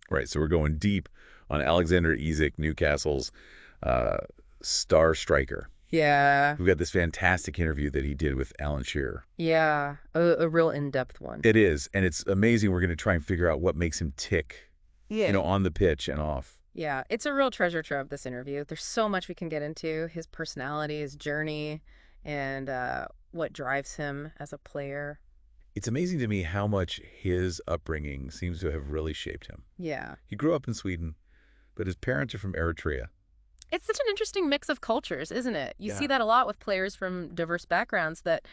Right, so we're going deep on Alexander Isak, Newcastle's star striker. Yeah. We've got this fantastic interview that he did with Alan Shearer. Yeah. A real in-depth one. It is, and it's amazing. We're going to try and figure out what makes him tick, on the pitch and off. Yeah, it's a real treasure trove, this interview. There's so much we can get into, his personality, his journey, and what drives him as a player. It's amazing to me how much his upbringing seems to have really shaped him. Yeah. He grew up in Sweden, but his parents are from Eritrea. It's such an interesting mix of cultures, isn't it? You Yeah. see that a lot with players from diverse backgrounds, that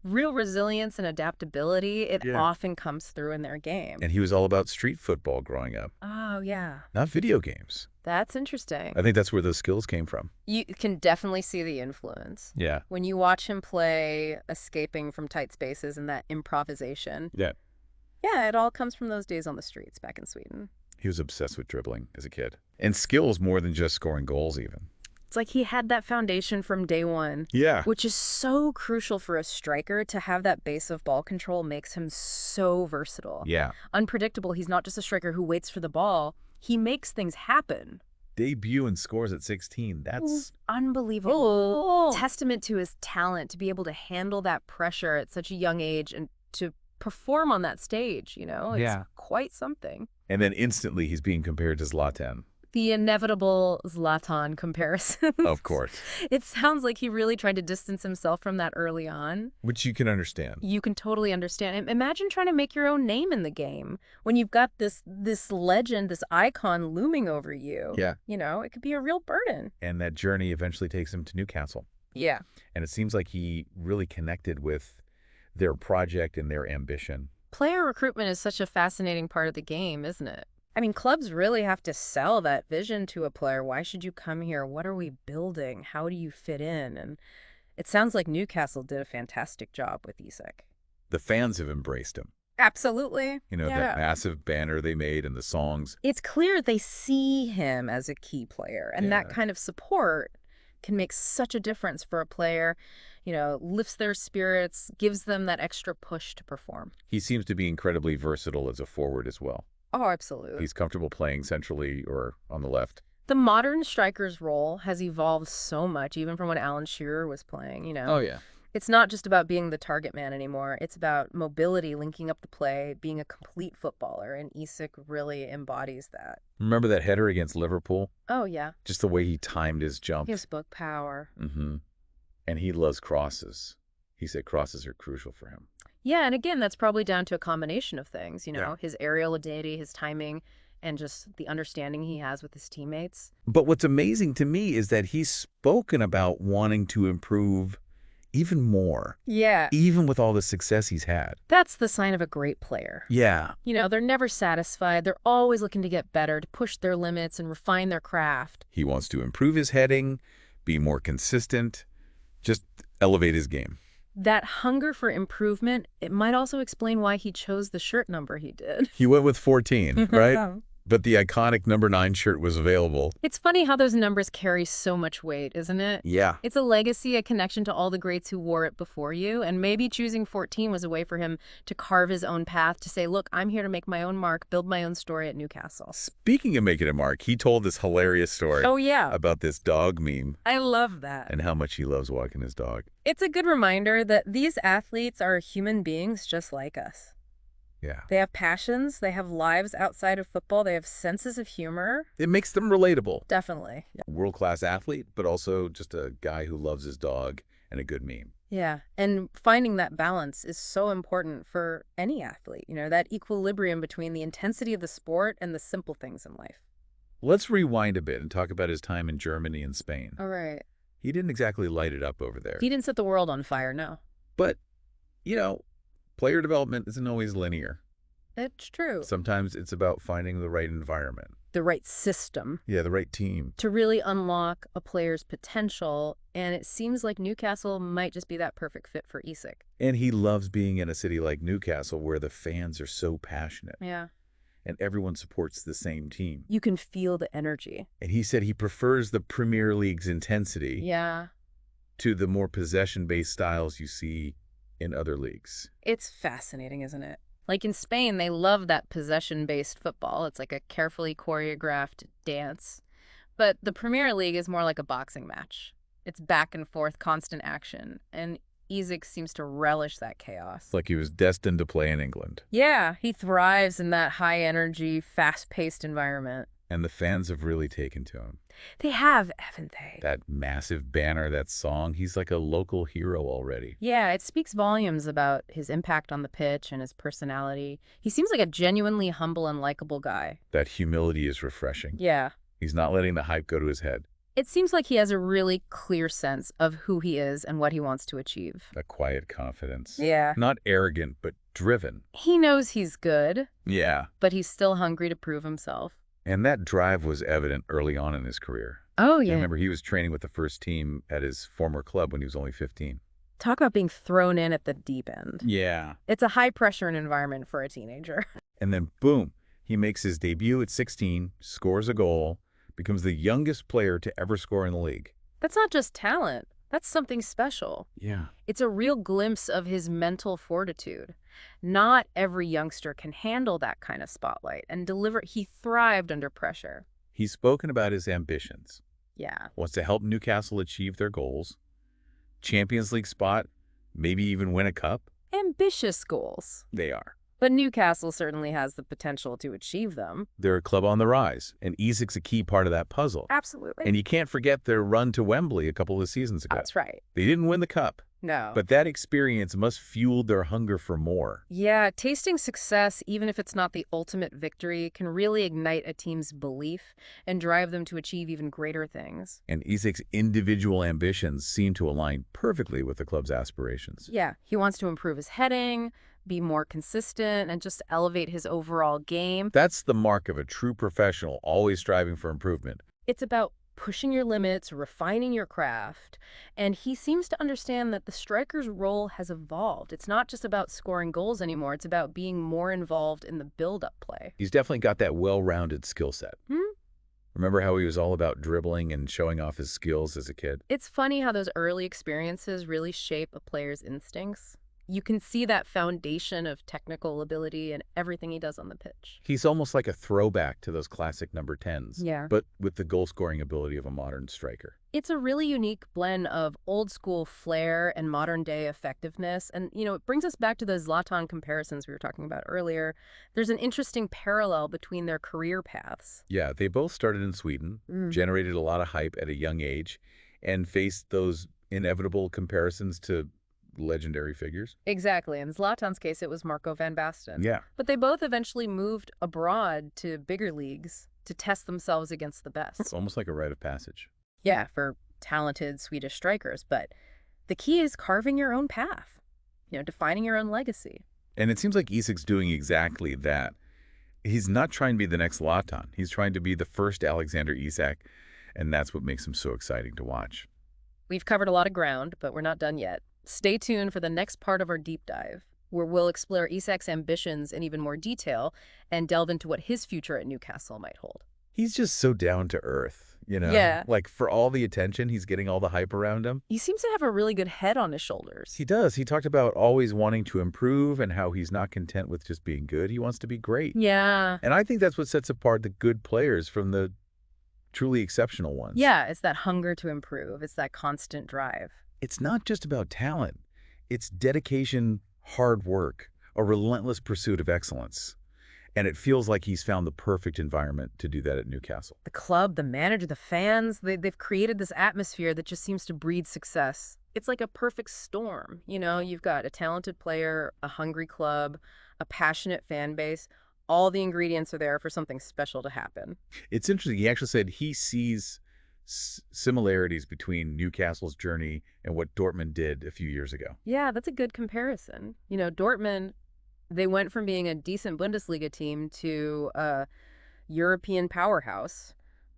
real resilience and adaptability, it Yeah. often comes through in their game. And he was all about street football growing up, Oh, yeah. not video games. That's interesting. I think that's where those skills came from. You can definitely see the influence. Yeah. When you watch him play, escaping from tight spaces and that improvisation. Yeah. Yeah, it all comes from those days on the streets back in Sweden. He was obsessed with dribbling as a kid. And skills more than just scoring goals even. It's like he had that foundation from day one. Yeah. Which is so crucial for a striker. To have that base of ball control makes him so versatile. Yeah. Unpredictable. He's not just a striker who waits for the ball. He makes things happen. Debut and scores at 16. That's Unbelievable. Testament to his talent to be able to handle that pressure at such a young age and to perform on that stage, It's quite something. And then instantly he's being compared to Zlatan. The inevitable Zlatan comparison. Of course. It sounds like he really tried to distance himself from that early on. Which you can understand. You can totally understand. Imagine trying to make your own name in the game when you've got this legend, this icon looming over you. Yeah. It could be a real burden. And that journey eventually takes him to Newcastle. Yeah. And it seems like he really connected with their project and their ambition. Player recruitment is such a fascinating part of the game, isn't it? I mean, clubs really have to sell that vision to a player. Why should you come here? What are we building? How do you fit in? And it sounds like Newcastle did a fantastic job with Isak. The fans have embraced him. Absolutely. That massive banner they made and the songs. It's clear they see him as a key player, and that kind of support can make such a difference for a player, lifts their spirits, gives them that extra push to perform. He seems to be incredibly versatile as a forward as well. Oh, absolutely. He's comfortable playing centrally or on the left. The modern striker's role has evolved so much, even from when Alan Shearer was playing, Oh, yeah. It's not just about being the target man anymore. It's about mobility, linking up the play, being a complete footballer, and Isak really embodies that. Remember that header against Liverpool? Oh, yeah. Just the way he timed his jump. His book power. Mm-hmm. And he loves crosses. He said crosses are crucial for him. Yeah, and again, that's probably down to a combination of things, Yeah. his aerial agility, his timing, and just the understanding he has with his teammates. But what's amazing to me is that he's spoken about wanting to improve even more, Yeah. even with all the success he's had. That's the sign of a great player. Yeah. They're never satisfied. They're always looking to get better, to push their limits and refine their craft. He wants to improve his heading, be more consistent, just elevate his game. That hunger for improvement, it might also explain why he chose the shirt number he did. He went with 14, right? But the iconic number 9 shirt was available. It's funny how those numbers carry so much weight, isn't it? Yeah. It's a legacy, a connection to all the greats who wore it before you, and maybe choosing 14 was a way for him to carve his own path, to say, look, I'm here to make my own mark, build my own story at Newcastle. Speaking of making a mark, he told this hilarious story Oh, yeah. about this dog meme I love that. and how much he loves walking his dog. It's a good reminder that these athletes are human beings just like us. Yeah. They have passions, they have lives outside of football, they have senses of humor. It makes them relatable. Definitely. World-class athlete, but also just a guy who loves his dog and a good meme. Yeah, and finding that balance is so important for any athlete, that equilibrium between the intensity of the sport and the simple things in life. Let's rewind a bit and talk about his time in Germany and Spain. All right. He didn't exactly light it up over there. He didn't set the world on fire, no. But, player development isn't always linear. It's true. Sometimes it's about finding the right environment. The right system. Yeah, the right team. To really unlock a player's potential, and it seems like Newcastle might just be that perfect fit for Isak. And he loves being in a city like Newcastle where the fans are so passionate. Yeah. And everyone supports the same team. You can feel the energy. And he said he prefers the Premier League's intensity Yeah. to the more possession-based styles you see in other leagues. It's fascinating, isn't it? Like in Spain, they love that possession-based football. It's like a carefully choreographed dance. But the Premier League is more like a boxing match. It's back and forth, constant action, and Isak seems to relish that chaos. Like he was destined to play in England. Yeah, he thrives in that high-energy, fast-paced environment. And the fans have really taken to him. They have, haven't they? That massive banner, that song, he's like a local hero already. Yeah, it speaks volumes about his impact on the pitch and his personality. He seems like a genuinely humble and likable guy. That humility is refreshing. Yeah. He's not letting the hype go to his head. It seems like he has a really clear sense of who he is and what he wants to achieve. A quiet confidence. Yeah. Not arrogant, but driven. He knows he's good, Yeah. but he's still hungry to prove himself. And that drive was evident early on in his career. Oh, I yeah. remember he was training with the first team at his former club when he was only 15. Talk about being thrown in at the deep end. Yeah. It's a high-pressure environment for a teenager. And then, boom, he makes his debut at 16, scores a goal, becomes the youngest player to ever score in the league. That's not just talent. That's something special. Yeah. It's a real glimpse of his mental fortitude. Not every youngster can handle that kind of spotlight and deliver. He thrived under pressure. He's spoken about his ambitions. Yeah. Wants to help Newcastle achieve their goals. Champions League spot, maybe even win a cup. Ambitious goals. They are. But Newcastle certainly has the potential to achieve them. They're a club on the rise, and Isak's a key part of that puzzle. Absolutely. And you can't forget their run to Wembley a couple of seasons ago. That's right. They didn't win the cup, No. but that experience must fuel their hunger for more. Yeah, tasting success, even if it's not the ultimate victory, can really ignite a team's belief and drive them to achieve even greater things. And Isak's individual ambitions seem to align perfectly with the club's aspirations. Yeah, he wants to improve his heading, be more consistent, and just elevate his overall game. That's the mark of a true professional, always striving for improvement. It's about pushing your limits, refining your craft, and he seems to understand that the striker's role has evolved. It's not just about scoring goals anymore. It's about being more involved in the build-up play. He's definitely got that well-rounded skill set. Remember how he was all about dribbling and showing off his skills as a kid? It's funny how those early experiences really shape a player's instincts. You can see that foundation of technical ability in everything he does on the pitch. He's almost like a throwback to those classic number 10s, Yeah. but with the goal-scoring ability of a modern striker. It's a really unique blend of old-school flair and modern-day effectiveness. And, it brings us back to the Zlatan comparisons we were talking about earlier. There's an interesting parallel between their career paths. Yeah, they both started in Sweden, generated a lot of hype at a young age, and faced those inevitable comparisons to legendary figures. Exactly. In Zlatan's case, it was Marco van Basten. Yeah. But they both eventually moved abroad to bigger leagues to test themselves against the best. It's almost like a rite of passage. Yeah, for talented Swedish strikers. But the key is carving your own path, defining your own legacy. And it seems like Isak's doing exactly that. He's not trying to be the next Zlatan. He's trying to be the first Alexander Isak, and that's what makes him so exciting to watch. We've covered a lot of ground, but we're not done yet. Stay tuned for the next part of our deep dive, where we'll explore Isak's ambitions in even more detail and delve into what his future at Newcastle might hold. He's just so down to earth, Yeah. Like, for all the attention, he's getting all the hype around him. He seems to have a really good head on his shoulders. He does. He talked about always wanting to improve and how he's not content with just being good. He wants to be great. Yeah. And I think that's what sets apart the good players from the truly exceptional ones. Yeah, it's that hunger to improve. It's that constant drive. It's not just about talent. It's dedication, hard work, a relentless pursuit of excellence. And it feels like he's found the perfect environment to do that at Newcastle. The club, the manager, the fans, they've created this atmosphere that just seems to breed success. It's like a perfect storm. You've got a talented player, a hungry club, a passionate fan base. All the ingredients are there for something special to happen. It's interesting. He actually said he sees similarities between Newcastle's journey and what Dortmund did a few years ago. Yeah, that's a good comparison. Dortmund, they went from being a decent Bundesliga team to a European powerhouse,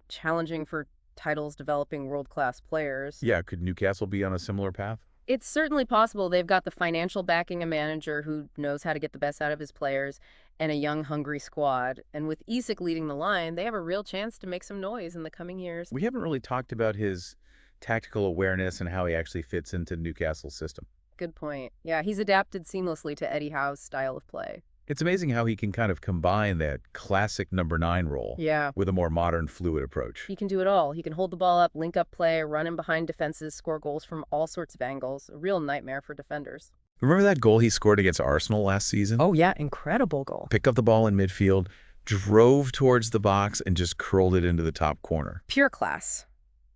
challenging for titles, developing world-class players. Yeah, could Newcastle be on a similar path? It's certainly possible. They've got the financial backing, a manager who knows how to get the best out of his players, and a young, hungry squad. And with Isak leading the line, they have a real chance to make some noise in the coming years. We haven't really talked about his tactical awareness and how he actually fits into Newcastle's system. Good point. Yeah, he's adapted seamlessly to Eddie Howe's style of play. It's amazing how he can kind of combine that classic number 9 role Yeah. with a more modern, fluid approach. He can do it all. He can hold the ball up, link up play, run in behind defenses, score goals from all sorts of angles. A real nightmare for defenders. Remember that goal he scored against Arsenal last season? Oh, yeah. Incredible goal. Picked up the ball in midfield, drove towards the box, and just curled it into the top corner. Pure class.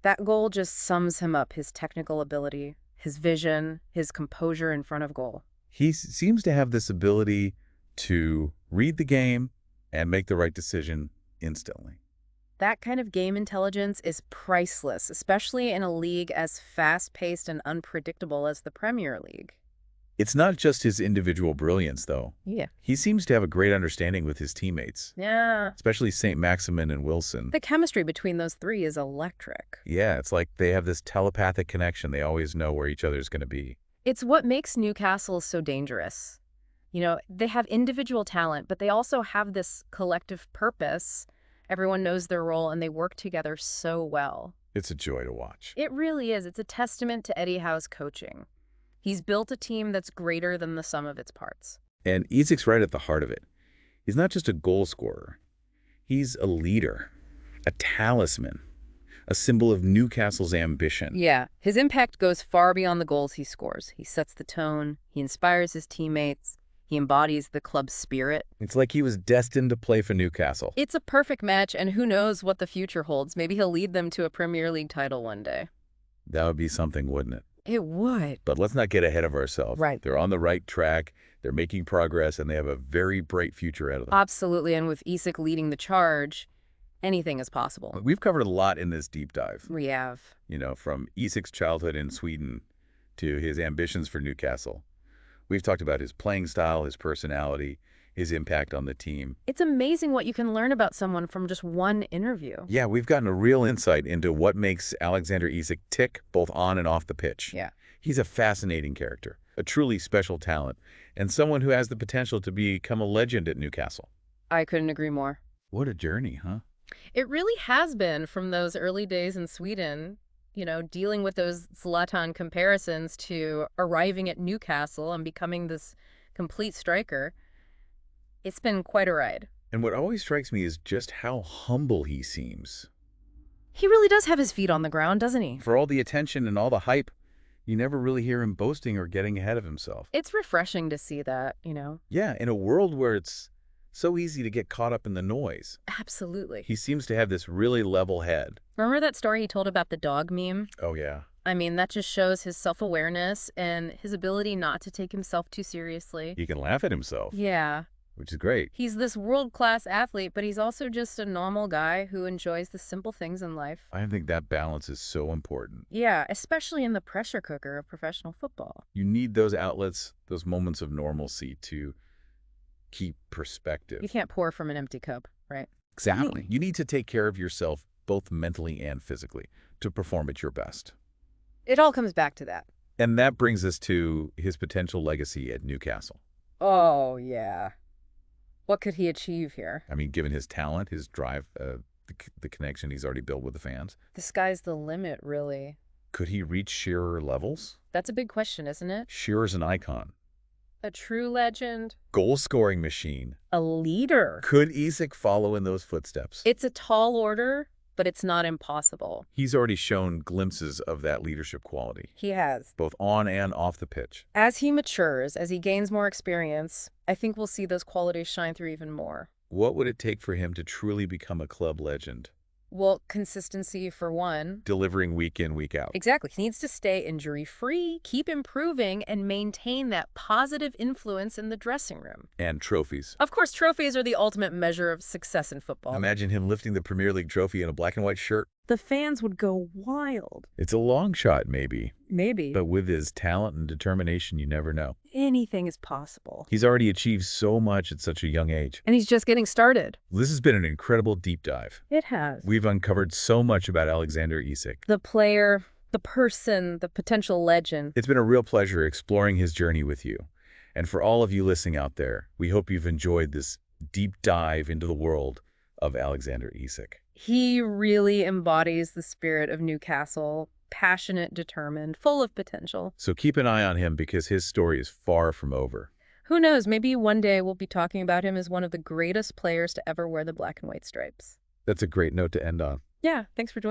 That goal just sums him up, his technical ability, his vision, his composure in front of goal. He seems to have this ability to read the game and make the right decision instantly. That kind of game intelligence is priceless, especially in a league as fast-paced and unpredictable as the Premier League. It's not just his individual brilliance, though. Yeah. He seems to have a great understanding with his teammates, Yeah. especially St. Maximin and Wilson. The chemistry between those three is electric. Yeah, it's like they have this telepathic connection. They always know where each other's going to be. It's what makes Newcastle so dangerous. You know, they have individual talent, but they also have this collective purpose. Everyone knows their role, and they work together so well. It's a joy to watch. It really is. It's a testament to Eddie Howe's coaching. He's built a team that's greater than the sum of its parts. And Isak's right at the heart of it. He's not just a goal scorer. He's a leader, a talisman, a symbol of Newcastle's ambition. Yeah, his impact goes far beyond the goals he scores. He sets the tone, he inspires his teammates, he embodies the club's spirit. It's like he was destined to play for Newcastle. It's a perfect match, and who knows what the future holds. Maybe he'll lead them to a Premier League title one day. That would be something, wouldn't it? It would. But let's not get ahead of ourselves. Right. They're on the right track, they're making progress, and they have a very bright future ahead of them. Absolutely, and with Isak leading the charge, anything is possible. We've covered a lot in this deep dive. We have. You know, from Isak's childhood in Sweden to his ambitions for Newcastle. We've talked about his playing style, his personality, his impact on the team. It's amazing what you can learn about someone from just one interview. Yeah, we've gotten a real insight into what makes Alexander Isak tick both on and off the pitch. Yeah. He's a fascinating character, a truly special talent, and someone who has the potential to become a legend at Newcastle. I couldn't agree more. What a journey, huh? It really has been from those early days in Sweden, you know, dealing with those Zlatan comparisons to arriving at Newcastle and becoming this complete striker. It's been quite a ride. And what always strikes me is just how humble he seems. He really does have his feet on the ground, doesn't he? For all the attention and all the hype, you never really hear him boasting or getting ahead of himself. It's refreshing to see that, you know. Yeah, in a world where it's so easy to get caught up in the noise, Absolutely. he seems to have this really level head. Remember that story he told about the dog meme? Oh, yeah. I mean, that just shows his self-awareness and his ability not to take himself too seriously. He can laugh at himself, Yeah. which is great. He's this world-class athlete, but he's also just a normal guy who enjoys the simple things in life. I think that balance is so important. Yeah, especially in the pressure cooker of professional football. You need those outlets, those moments of normalcy to keep perspective. You can't pour from an empty cup, right? Exactly. You need to take care of yourself both mentally and physically to perform at your best. It all comes back to that. And that brings us to his potential legacy at Newcastle. Oh, yeah. What could he achieve here? I mean, given his talent, his drive, the connection he's already built with the fans, The sky's the limit, really. could he reach Shearer levels? That's a big question, isn't it? Shearer's an icon. A true legend. Goal-scoring machine. A leader. Could Isak follow in those footsteps? It's a tall order, but it's not impossible. He's already shown glimpses of that leadership quality, He has. both on and off the pitch. As he matures, as he gains more experience, I think we'll see those qualities shine through even more. What would it take for him to truly become a club legend, Well, consistency for one. delivering week in, week out? Exactly. He needs to stay injury-free, keep improving, and maintain that positive influence in the dressing room. And trophies. Of course, trophies are the ultimate measure of success in football. Imagine him lifting the Premier League trophy in a black and white shirt. The fans would go wild. It's a long shot, maybe. Maybe. But with his talent and determination, you never know. Anything is possible. He's already achieved so much at such a young age. And he's just getting started. This has been an incredible deep dive. It has. We've uncovered so much about Alexander Isak. The player, the person, the potential legend. It's been a real pleasure exploring his journey with you. And for all of you listening out there, we hope you've enjoyed this deep dive into the world of Alexander Isak. He really embodies the spirit of Newcastle. Passionate, determined, full of potential. So keep an eye on him because his story is far from over. Who knows, maybe one day we'll be talking about him as one of the greatest players to ever wear the black and white stripes. That's a great note to end on. Yeah, thanks for joining.